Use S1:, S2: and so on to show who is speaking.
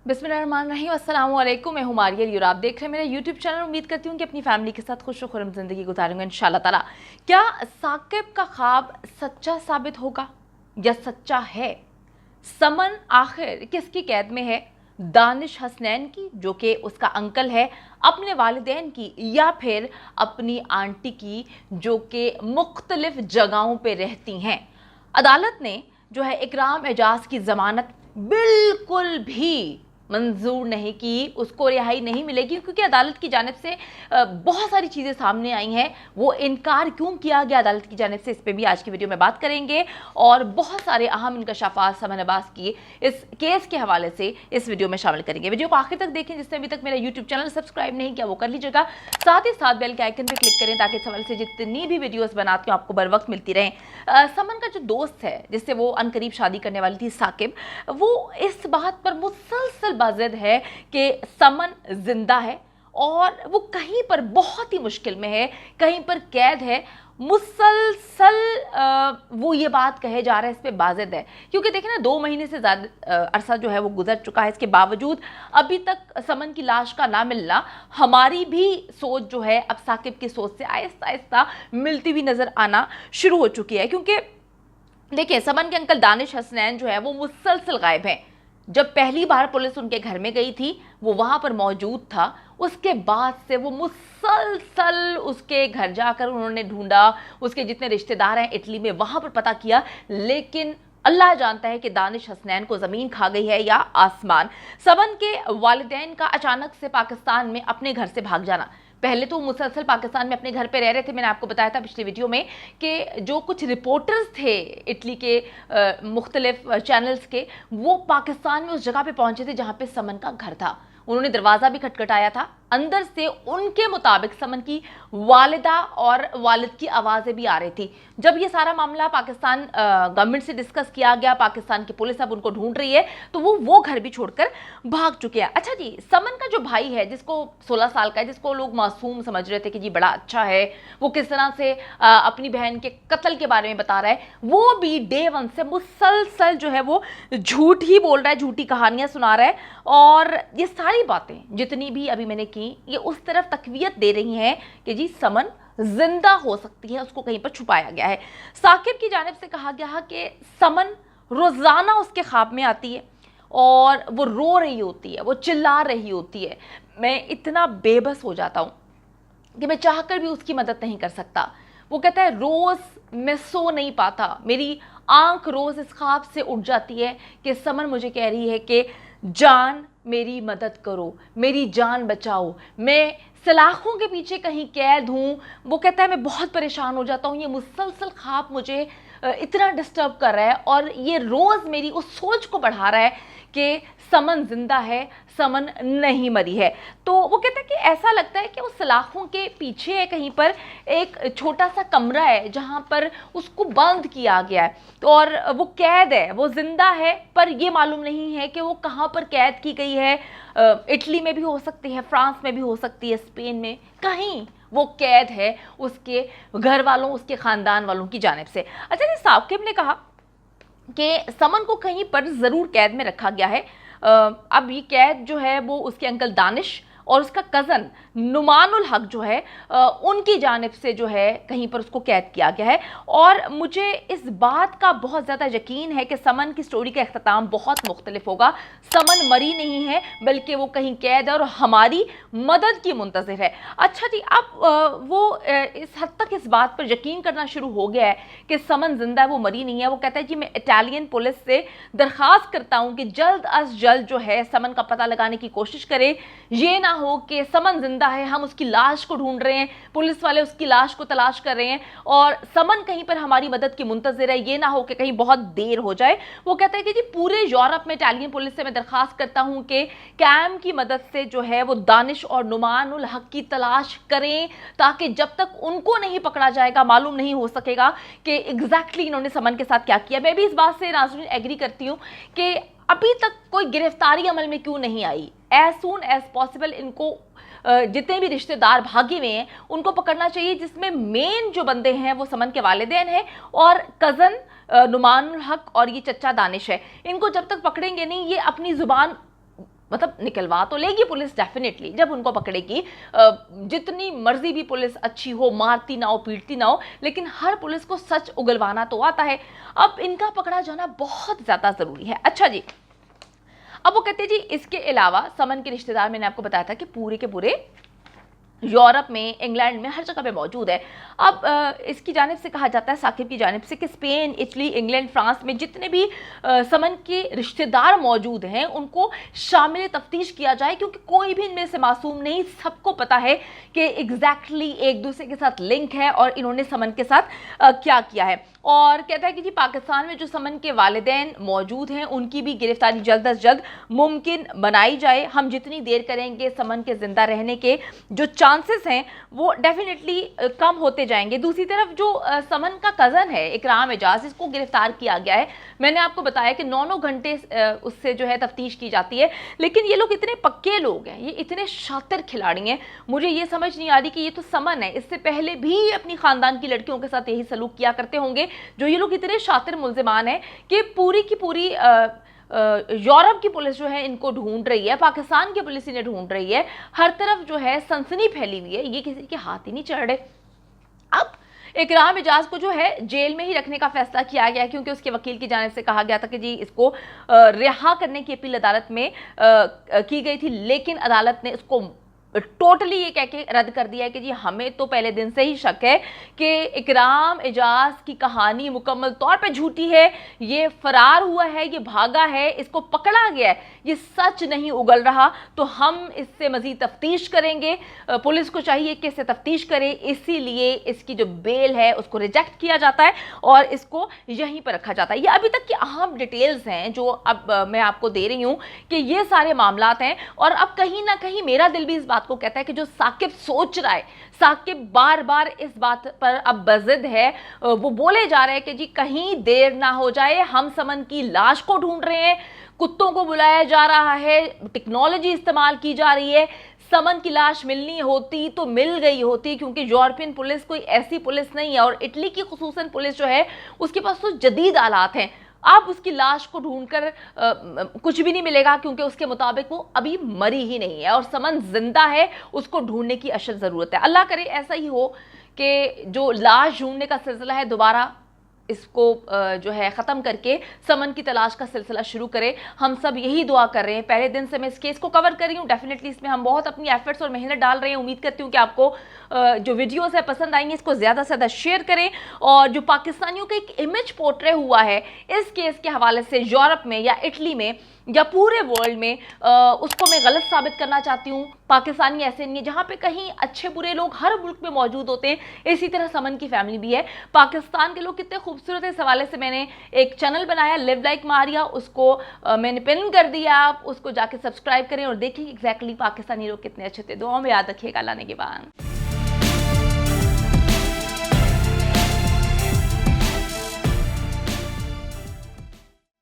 S1: बिस्मिल्लाहिर्रहमानिर्रहीम, अस्सलाम वालेकुम। मैं हूं मारियल और आप देख रहे हैं मेरा यूट्यूब चैनल। उम्मीद करती हूं कि अपनी फैमिली के साथ खुश खुरम ज़िंदगी गुजारूंगा इंशाल्लाह ताला। क्या साकिब का ख्वाब सच्चा साबित होगा या सच्चा है? समन आखिर किसकी कैद में है? दानिश हसनैन की, जो कि उसका अंकल है, अपने वालिदैन की, या फिर अपनी आंटी की, जो कि मुख्तलिफ जगहों पे रहती हैं? अदालत ने जो है इकराम एजाज की जमानत बिल्कुल भी मंजूर नहीं की, उसको रिहाई नहीं मिलेगी, क्योंकि अदालत की जानिब से बहुत सारी चीज़ें सामने आई हैं। वो इनकार क्यों किया गया अदालत की जानिब से, इस पर भी आज की वीडियो में बात करेंगे और बहुत सारे अहम इंकशाफात समन अब्बास की इस केस के हवाले से इस वीडियो में शामिल करेंगे। वीडियो को आखिर तक देखें। जिसने अभी तक मेरा यूट्यूब चैनल सब्सक्राइब नहीं किया वो कर लीजिएगा, साथ ही साथ बेल के आइकन पर क्लिक करें ताकि इस हवाले से जितनी भी वीडियोस बनाती हूँ आपको बर वक्त मिलती रहें। समन का जो दोस्त है जिससे वो अनकरीब शादी करने वाली थी, साकिब, वो इस बात पर मुसलसल बाज़िद है कि समन जिंदा है और वो कहीं पर बहुत ही मुश्किल में है, कहीं पर कैद है। मुसलसल वो ये बात कहे जा रहा है, इस पे बाज़िद है, क्योंकि देखें ना, 2 महीने से ज़्यादा अरसा जो है वो गुजर चुका है। इसके बावजूद अभी तक समन की लाश का ना मिलना हमारी भी सोच जो है अब साकिब की सोच से आहिस्ता आहिस्ता मिलती हुई नज़र आना शुरू हो चुकी है। क्योंकि देखिए, समन के अंकल दानिश हसनैन जो है वो मुसलसल गायब हैं। जब पहली बार पुलिस उनके घर में गई थी वो वहां पर मौजूद था, उसके बाद से वो मुसलसल उसके घर जाकर उन्होंने ढूंढा, उसके जितने रिश्तेदार हैं इटली में वहां पर पता किया, लेकिन अल्लाह जानता है कि दानिश हसनैन को ज़मीन खा गई है या आसमान। समन के वालिदैन का अचानक से पाकिस्तान में अपने घर से भाग जाना, पहले तो मुसलसल पाकिस्तान में अपने घर पे रह रहे थे। मैंने आपको बताया था पिछली वीडियो में कि जो कुछ रिपोर्टर्स थे इटली के मुख्तलिफ चैनल्स के, वो पाकिस्तान में उस जगह पे पहुंचे थे जहां पे समन का घर था। उन्होंने दरवाज़ा भी खटखटाया था। अंदर से उनके मुताबिक समन की वालिदा और वालिद की आवाज़ें भी आ रही थी। जब ये सारा मामला पाकिस्तान गवर्नमेंट से डिस्कस किया गया, पाकिस्तान की पुलिस अब उनको ढूंढ रही है, तो वो घर भी छोड़कर भाग चुके हैं। अच्छा जी, समन का जो भाई है जिसको 16 साल का है, जिसको लोग मासूम समझ रहे थे कि जी बड़ा अच्छा है, वो किस तरह से अपनी बहन के कत्ल के बारे में बता रहा है, वो भी डे 1 से मुसलसल जो है वो झूठ ही बोल रहा है, झूठी कहानियां सुना रहा है। और ये सारी बातें जितनी भी अभी मैंने की, ये उस तरफ तकवीयत दे रही हैं कि जी समन जिंदा हो सकती है, उसको कहीं पर छुपाया गया है। साकिब की जानिब से कहा गया कि समन रोजाना उसके ख्वाब में आती है और वो रो रही होती है, वो चिल्ला रही होती है। मैं इतना बेबस हो जाता हूँ कि मैं चाहकर भी उसकी मदद नहीं कर सकता। वो कहता है रोज मैं सो नहीं पाता, मेरी आंख रोज इस ख्वाब से उठ जाती है कि समन मुझे कह रही है कि जान मेरी मदद करो, मेरी जान बचाओ, मैं सलाखों के पीछे कहीं कैद हूँ। वो कहता है मैं बहुत परेशान हो जाता हूँ, ये मुसलसल ख्वाब मुझे इतना डिस्टर्ब कर रहा है और ये रोज़ मेरी उस सोच को बढ़ा रहा है कि समन जिंदा है, समन नहीं मरी है। तो वो कहता है कि ऐसा लगता है कि वो सलाखों के पीछे है, कहीं पर एक छोटा सा कमरा है जहाँ पर उसको बंद किया गया है, तो और वो कैद है, वो जिंदा है, पर ये मालूम नहीं है कि वो कहाँ पर कैद की गई है। इटली में भी हो सकती है, फ्रांस में भी हो सकती है, स्पेन में, कहीं वो कैद है उसके घर वालों, उसके ख़ानदान वालों की जानिब से। अच्छा जी, साकिब ने कहा कि समन को कहीं पर ज़रूर कैद में रखा गया है। अब ये कैद जो है वो उसके अंकल दानिश और उसका कज़न नुमानुल हक जो है उनकी जानिब से जो है कहीं पर उसको कैद किया गया है। और मुझे इस बात का बहुत ज़्यादा यकीन है कि समन की स्टोरी का अख्ताम बहुत मुख्तलिफ होगा। समन मरी नहीं है, बल्कि वो कहीं कैद है और हमारी मदद की मुंतज़िर है। अच्छा जी, अब वो इस हद तक इस बात पर यकीन करना शुरू हो गया है कि समन जिंदा है, वो मरी नहीं है। वो कहता है जी मैं इटालियन पुलिस से दरख्वास्त करता हूँ कि जल्द अज जल्द जो है समन का पता लगाने की कोशिश करें। ये ना हो कि समन जिंदा है, हम उसकी लाश को ढूंढ रहे हैं, पुलिस वाले उसकी लाश को तलाश कर रहे हैं और समन कहीं पर हमारी मदद की मुंतज़िर है, ये ना हो कि कहीं बहुत देर हो जाए। वो कहता है कि जी पूरे यूरोप में इटालियन पुलिस से मैं दरख्वास्त करता हूं कि कैम की मदद से जो है वो दानिश और नुमानुल हक की तलाश करें, ताकि जब तक उनको नहीं पकड़ा जाएगा मालूम नहीं हो सकेगा कि एग्जैक्टली इन्होंने समन के साथ क्या किया। मैं भी इस बात से नाज़रीन एग्री करती हूँ कि अभी तक कोई गिरफ्तारी अमल में क्यों नहीं आई। एज सून एज पॉसिबल इनको जितने भी रिश्तेदार भागे हुए हैं उनको पकड़ना चाहिए, जिसमें मेन जो बंदे हैं वो समन के वालिदैन हैं और कज़न नुमानुल हक और ये चच्चा दानिश है। इनको जब तक पकड़ेंगे नहीं, ये अपनी जुबान मतलब निकलवा तो लेगी पुलिस डेफिनेटली जब उनको पकड़ेगी। जितनी मर्जी भी पुलिस अच्छी हो, मारती ना हो, पीटती ना हो, लेकिन हर पुलिस को सच उगलवाना तो आता है। अब इनका पकड़ा जाना बहुत ज्यादा जरूरी है। अच्छा जी, अब वो कहते हैं जी इसके अलावा समन के रिश्तेदार, मैंने आपको बताया था कि पूरे के पूरे यूरोप में, इंग्लैंड में, हर जगह पे मौजूद है। अब इसकी जानिब से कहा जाता है, साकिब की जानिब से, कि स्पेन, इटली, इंग्लैंड, फ्रांस में जितने भी समन के रिश्तेदार मौजूद हैं उनको शामिल तफ्तीश किया जाए, क्योंकि कोई भी इनमें से मासूम नहीं। सबको पता है कि एग्जैक्टली एक दूसरे के साथ लिंक है और इन्होंने समन के साथ क्या किया है। और कहता है कि जी पाकिस्तान में जो समन के वालिदैन मौजूद हैं उनकी भी गिरफ्तारी जल्द अज जल्द मुमकिन बनाई जाए। हम जितनी देर करेंगे समन के जिंदा रहने के जो चांसेस हैं वो डेफिनेटली कम होते जाएंगे। दूसरी तरफ जो समन का कज़न है इकराम एजाज, इसको गिरफ्तार किया गया है। मैंने आपको बताया कि 9 घंटे उससे जो है तफ्तीश की जाती है, लेकिन ये लोग इतने पक्के लोग हैं, ये इतने शातिर खिलाड़ी हैं, मुझे ये समझ नहीं आ रही कि ये तो समन है, इससे पहले भी अपनी खानदान की लड़कियों के साथ यही सलूक किया करते होंगे, जो ये लोग इतने शातिर मुल्जिमान हैं कि पूरी की पूरी यूरोप की पुलिस जो है इनको ढूंढ रही है, पाकिस्तान की पुलिस इन्हें ढूंढ रही है, हर तरफ जो है सनसनी फैली हुई है, ये किसी के हाथ ही नहीं चढ़ रहे। अब इकराम एजाज को जो है जेल में ही रखने का फैसला किया गया, क्योंकि उसके वकील की जानिब से कहा गया था कि जी इसको रिहा करने की अपील अदालत में की गई थी, लेकिन अदालत ने इसको टोटली ये कह के रद्द कर दिया है कि जी हमें तो पहले दिन से ही शक है कि इकराम एजाज की कहानी मुकम्मल तौर पे झूठी है, ये फरार हुआ है, ये भागा है, इसको पकड़ा गया है, ये सच नहीं उगल रहा, तो हम इससे मजीद तफ्तीश करेंगे। पुलिस को चाहिए कि इससे तफ्तीश करे, इसीलिए इसकी जो बेल है उसको रिजेक्ट किया जाता है और इसको यहीं पर रखा जाता है। ये अभी तक की अहम डिटेल्स हैं जो अब मैं आपको दे रही हूँ कि ये सारे मामलात हैं। और अब कहीं ना कहीं मेरा दिल भी इस बात को कहता है कि जो साकिब सोच रहा है, साकिब बार बार इस बात पर अब बजिद है, वो बोले जा रहे हैं कि जी कहीं देर ना हो जाए, हम समन की लाश को ढूंढ रहे हैं, कुत्तों को बुलाया जा रहा है, टेक्नोलॉजी इस्तेमाल की जा रही है। समन की लाश मिलनी होती तो मिल गई होती, क्योंकि यूरोपियन पुलिस कोई ऐसी पुलिस नहीं है, और इटली की खुसूसन पुलिस जो है उसके पास तो जदीद आलात हैं। आप उसकी लाश को ढूंढकर कुछ भी नहीं मिलेगा, क्योंकि उसके मुताबिक वो अभी मरी ही नहीं है और समन जिंदा है, उसको ढूंढने की अशद ज़रूरत है। अल्लाह करे ऐसा ही हो कि जो लाश ढूंढने का सिलसिला है दोबारा इसको जो है ख़त्म करके समन की तलाश का सिलसिला शुरू करें। हम सब यही दुआ कर रहे हैं। पहले दिन से मैं इस केस को कवर कर रही हूँ, डेफिनेटली इसमें हम बहुत अपनी एफर्ट्स और मेहनत डाल रहे हैं। उम्मीद करती हूँ कि आपको जो वीडियोस है पसंद आएंगे, इसको ज़्यादा से ज़्यादा शेयर करें। और जो पाकिस्तानियों का एक इमेज पोर्ट्रे हुआ है इस केस के हवाले से यूरोप में या इटली में या पूरे वर्ल्ड में, उसको मैं गलत साबित करना चाहती हूँ। पाकिस्तानी ऐसे नहीं है, जहाँ पे कहीं अच्छे बुरे लोग हर मुल्क में मौजूद होते हैं, इसी तरह समन की फैमिली भी है। पाकिस्तान के लोग कितने खूबसूरत है, इस हवाले से मैंने एक चैनल बनाया लिव लाइक मारिया, उसको मैंने पिन कर दिया, आप उसको जाके सब्सक्राइब करें और देखिए एग्जैक्टली पाकिस्तानी लोग कितने अच्छे थे। दुआओं में याद रखिएगा। अल्लाह ने के बाद।